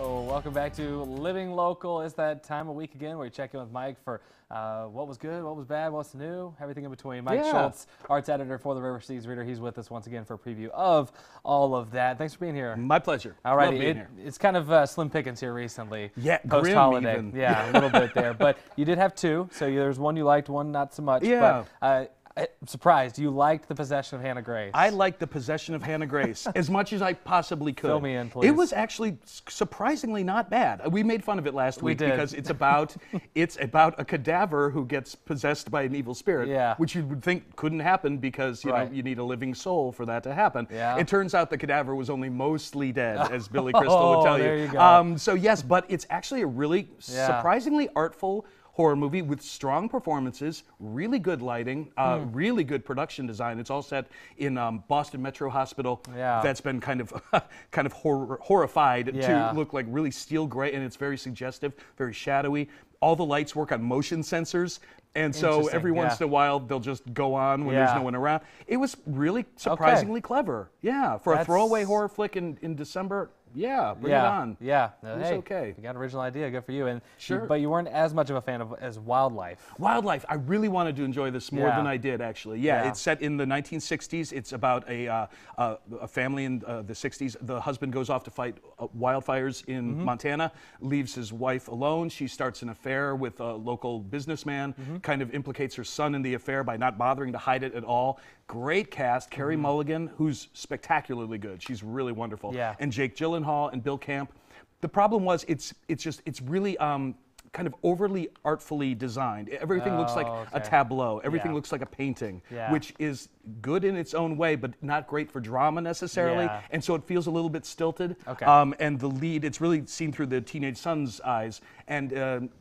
Oh, welcome back to Living Local. It's that time of week again where we check in with Mike for what was good, what was bad, what's new, everything in between. Mike Schulz, arts editor for the River Seas Reader. He's with us once again for a preview of all of that. Thanks for being here. My pleasure. All righty. It's kind of slim pickings here recently. Yeah, post-holiday. even. Yeah, a little bit there. But you did have two, so there's one you liked, one not so much. Yeah. But, I'm surprised. You liked The Possession of Hannah Grace. I liked The Possession of Hannah Grace as much as I possibly could. Fill me in, please. It was actually surprisingly not bad. We made fun of it last week because it's about a cadaver who gets possessed by an evil spirit, which you would think couldn't happen because you know you need a living soul for that to happen. Yeah. It turns out the cadaver was only mostly dead, as Billy Crystal would tell you. There you go. So yes, but it's actually a really surprisingly artful horror movie with strong performances, really good lighting, really good production design. It's all set in Boston Metro Hospital. That's been kind of horrified to look like really steel gray, and it's very suggestive, very shadowy. All the lights work on motion sensors, and so every once in a while they'll just go on when there's no one around. It was really surprisingly clever. Yeah, for a throwaway horror flick in December. Yeah, bring it on. Yeah, it's okay. You got an original idea, good for you. And sure. But you weren't as much of a fan of as Wildlife. Wildlife, I really wanted to enjoy this more than I did, actually. Yeah, it's set in the 1960s. It's about a family in the 60s. The husband goes off to fight wildfires in Montana, leaves his wife alone. She starts an affair with a local businessman, kind of implicates her son in the affair by not bothering to hide it at all. Great cast. Carey Mulligan, who's spectacularly good. She's really wonderful. And Jake Gyllenhaal and Bill Camp. The problem was it's really kind of overly artfully designed. Everything looks like a tableau. Everything looks like a painting, which is good in its own way, but not great for drama necessarily. And so it feels a little bit stilted. And the lead, it's really seen through the teenage son's eyes. And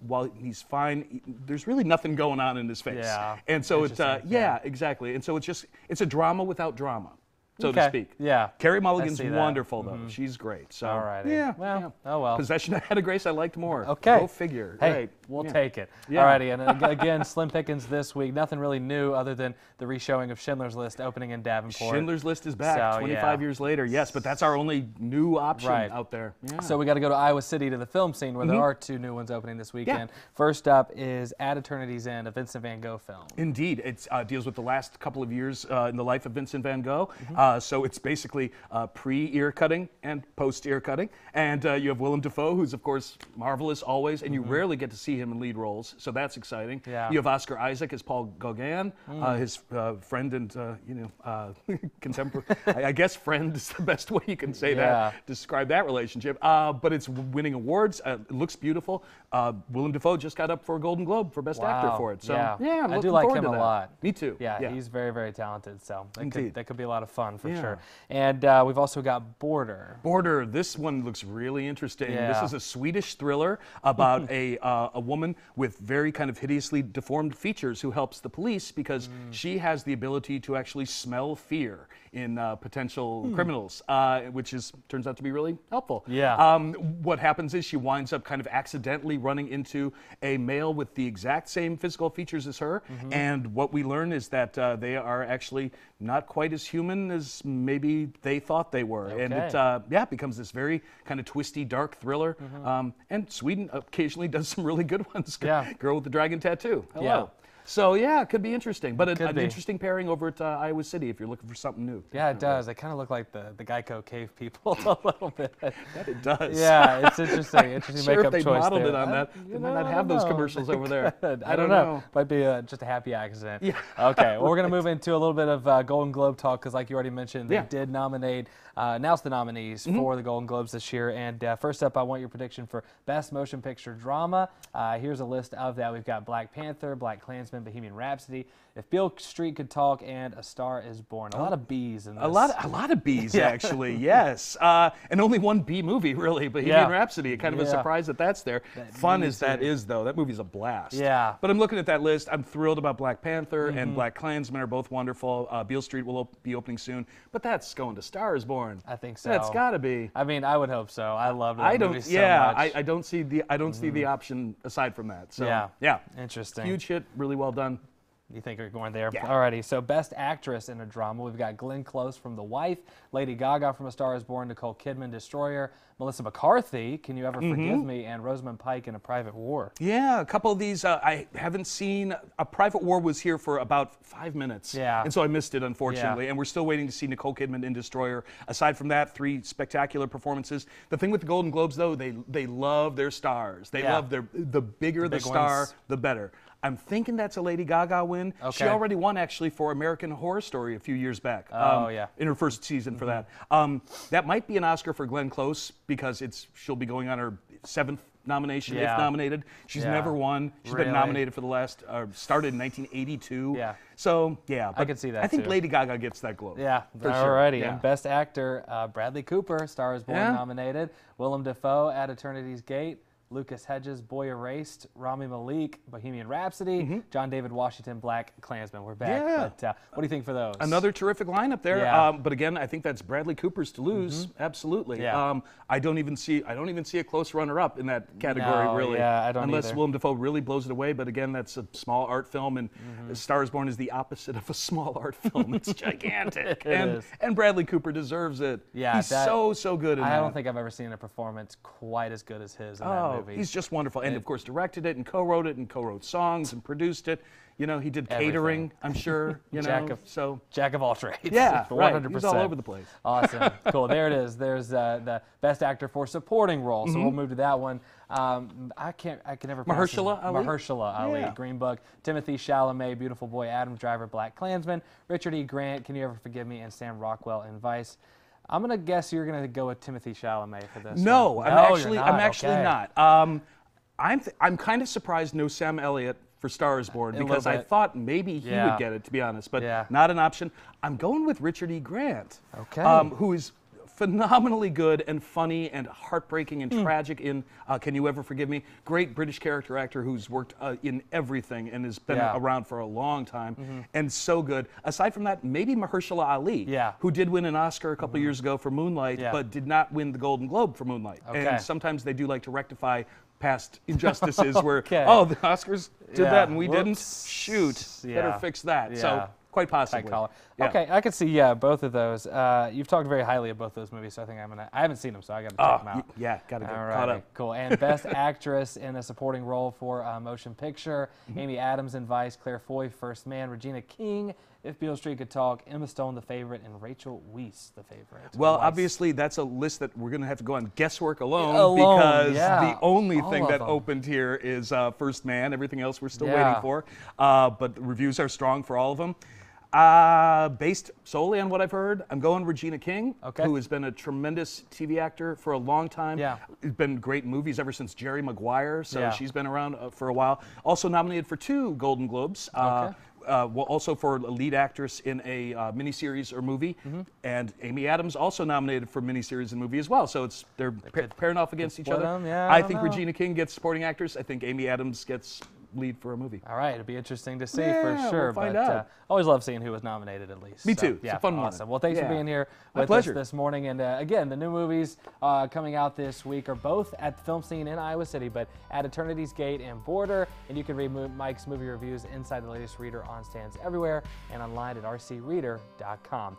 while he's fine, there's really nothing going on in his face. And so exactly. And so it's a drama without drama, so to speak. Carey Mulligan's wonderful, though. She's great. So, all right. Well. Possession of Hannah Grace, I liked more. Okay. Go figure. Hey, we'll take it. All righty. And again, slim pickings this week. Nothing really new other than the reshowing of Schindler's List opening in Davenport. Schindler's List is back 25 years later. Yes, but that's our only new option out there. So we got to go to Iowa City to the film scene where there are two new ones opening this weekend. First up is At Eternity's End, a Vincent van Gogh film. Indeed. It deals with the last couple of years in the life of Vincent van Gogh. So it's basically pre-ear cutting and post-ear cutting. And you have Willem Dafoe, who's, of course, marvelous always, and you rarely get to see him in lead roles, so that's exciting. You have Oscar Isaac as Paul Gauguin, his friend and, contemporary. I guess friend is the best way you can say that, describe that relationship. But it's winning awards. It looks beautiful. Willem Dafoe just got up for a Golden Globe for Best Actor for it. So, I'm I do like him a lot. Me too. Yeah, he's very, very talented, so that could be a lot of fun for sure. And we've also got Border. Border, this one looks really interesting. This is a Swedish thriller about a woman with very kind of hideously deformed features who helps the police because she has the ability to actually smell fear in potential criminals, which turns out to be really helpful. What happens is she winds up kind of accidentally running into a male with the exact same physical features as her, and what we learn is that they are actually not quite as human as maybe they thought they were. And it becomes this very kind of twisty, dark thriller. And Sweden occasionally does some really good ones. Girl with the Dragon Tattoo. Hello. So it could be interesting, but an interesting pairing over at Iowa City if you're looking for something new. Yeah, it does. They kind of look like the Geico cave people a little bit. That it does. Yeah, it's interesting. Interesting sure makeup if they choice modeled there. it on that, they might not have those commercials over there. I don't know. Might be just a happy accident. Okay, well, we're going to move into a little bit of Golden Globe talk because, like you already mentioned, they did announce the nominees for the Golden Globes this year. And first up, I want your prediction for Best Motion Picture Drama. Here's a list of that. We've got Black Panther, Black Klansman, Bohemian Rhapsody, If Beale Street Could Talk, and A Star Is Born. A lot of B's in this. A lot of B's, actually, yes. And only one B movie, really, Bohemian Rhapsody. Kind of a surprise that that's there. Fun as that is, though, that movie's a blast. But I'm looking at that list. I'm thrilled about Black Panther and Black Klansman are both wonderful. Beale Street will be opening soon. But that's going to Star Is Born. I think so. That's got to be. I mean, I would hope so. I love that movie so much. I don't see the option aside from that. So, interesting. Huge hit, really well done. You think you're going there? Yeah. Alrighty. So, Best Actress in a Drama, we've got Glenn Close from The Wife, Lady Gaga from A Star Is Born, Nicole Kidman, Destroyer, Melissa McCarthy, Can You Ever Forgive Me, and Rosamund Pike in A Private War. Yeah, a couple of these I haven't seen. A Private War was here for about 5 minutes. Yeah. And so I missed it, unfortunately. And we're still waiting to see Nicole Kidman in Destroyer. Aside from that, 3 spectacular performances. The thing with the Golden Globes, though, they love their stars. They love the bigger the star, the better. I'm thinking that's a Lady Gaga win. Okay. She already won, actually, for American Horror Story a few years back. In her first season for that. That might be an Oscar for Glenn Close because she'll be going on her 7th nomination, if nominated. She's never won. She's been nominated for the last, started in 1982. Yeah. So, yeah. I could see that, I think too. Lady Gaga gets that Globe. Yeah, for alrighty. sure. Yeah. And Best Actor, Bradley Cooper, Star Is Born nominated. Willem Dafoe, At Eternity's Gate. Lucas Hedges, Boy Erased, Rami Malek, Bohemian Rhapsody, John David Washington, Black Klansman. We're back. Yeah. But what do you think for those? Another terrific lineup there. Yeah. But again, I think that's Bradley Cooper's to lose. Absolutely. Yeah. I don't even see a close runner-up in that category, really. Yeah, I don't Unless either. Willem Dafoe really blows it away. But again, that's a small art film, and Star Is Born is the opposite of a small art film. It's gigantic. And Bradley Cooper deserves it. Yeah, he's so good in that. I don't think I've ever seen a performance quite as good as his in that movie. He's just wonderful. And of course, directed it and co-wrote it and co-wrote songs and produced it. You know, he did catering, I'm sure. You know, Jack of all trades. Yeah, 100%. right. He's all over the place. Awesome. Cool. There it is. There's the Best Actor for Supporting Role. So we'll move to that one. I can never pronounce Mahershala Ali. Mahershala Ali. Yeah. Green Book. Timothy Chalamet, Beautiful Boy. Adam Driver, Black Klansman. Richard E. Grant, Can You Ever Forgive Me? And Sam Rockwell in Vice. I'm gonna guess you're gonna go with Timothy Chalamet for this. No, one. I'm actually not. I'm kind of surprised no Sam Elliott for Star Is Born because I thought maybe he would get it, to be honest, but not an option. I'm going with Richard E. Grant, who is phenomenally good and funny and heartbreaking and tragic in Can You Ever Forgive Me? Great British character actor who's worked in everything and has been around for a long time and so good. Aside from that, maybe Mahershala Ali, who did win an Oscar a couple years ago for Moonlight, but did not win the Golden Globe for Moonlight. And sometimes they do like to rectify past injustices where, oh, the Oscars did that and we didn't. Shoot, better fix that. So quite possibly. Okay, I could see both of those. You've talked very highly of both those movies, so I think I haven't seen them, so I got to check them out. Yeah, got to get All caught right, up. cool. And Best Actress in a Supporting Role for Motion Picture: Amy Adams in Vice, Claire Foy, First Man, Regina King, If Beale Street Could Talk, Emma Stone, The Favorite, and Rachel Weisz, The Favorite. Well, obviously, that's a list that we're going to have to go on guesswork alone because the only thing that opened here is First Man. Everything else we're still waiting for. But the reviews are strong for all of them. Based solely on what I've heard, I'm going Regina King, who has been a tremendous TV actor for a long time. It's been great in movies ever since Jerry Maguire, so she's been around for a while. Also nominated for 2 Golden Globes. Well, also for a lead actress in a miniseries or movie, and Amy Adams also nominated for miniseries and movie as well. So they're pairing off against each other. I think Regina King gets supporting actress. I think Amy Adams gets lead for a movie. All right, it'll be interesting to see for sure. We'll find out. Always love seeing who was nominated at least. Me too. It's a fun one. Awesome. Well, thanks for being here with us this morning. And again, the new movies coming out this week are both at FilmScene in Iowa City, but At Eternity's Gate and Border. And you can read Mike's movie reviews inside the latest reader on stands everywhere and online at rcreader.com.